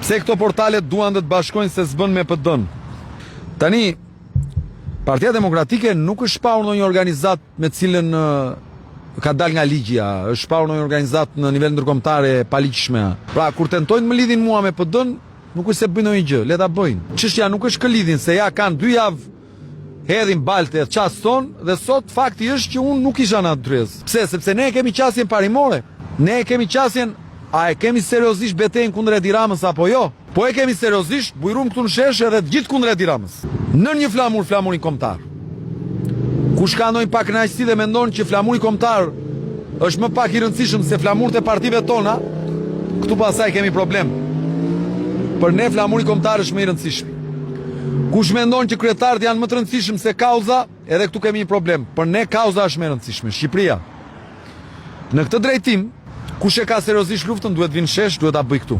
Pse këto portalet duan të bashkojnë se s'bën me PD-n? Tani, Partia Demokratike nuk është shpahur në një organizat me cilën ka dal nga ligjja, është shpahur në një organizat në nivel ndërkombëtar e paligjshme. Pra, kur tentojnë më lidhin mua me PD-n, nuk është se bëjnë ndonjë gjë, le ta bëjnë. Çështja nuk është kë lidhin, se ja kanë 2 javë hedhin balte e qasë tonë, dhe sot fakti është që unë nuk isha në atë dryez. Pse? Sepse ne e kemi qasjen parimore. Ne e kemi qasjen, a e kemi seriozisht betejën kundër Edi Ramës apo jo? Po e kemi seriozisht, bujrum këtu në shesh edhe gjithë kundër Edi Ramës. Në një flamurin kombëtar. Kush ka ndonjë pak kënaqësi dhe mendon që flamuri kombëtar është më pak i rëndësishëm se flamurët e partive tona, këtu pasaj kemi problem. Për ne flamuri kombëtar është më i rëndësishëm. Kush mendon që kryetarët janë më të rëndësishëm se kauza, edhe këtu kemi një problem. Për ne kauza është më e rëndësishme, Shqipëria. Në këtë drejtim, kush e ka seriozisht luftën duhet vinë shesh, duhet ta bëj këtu.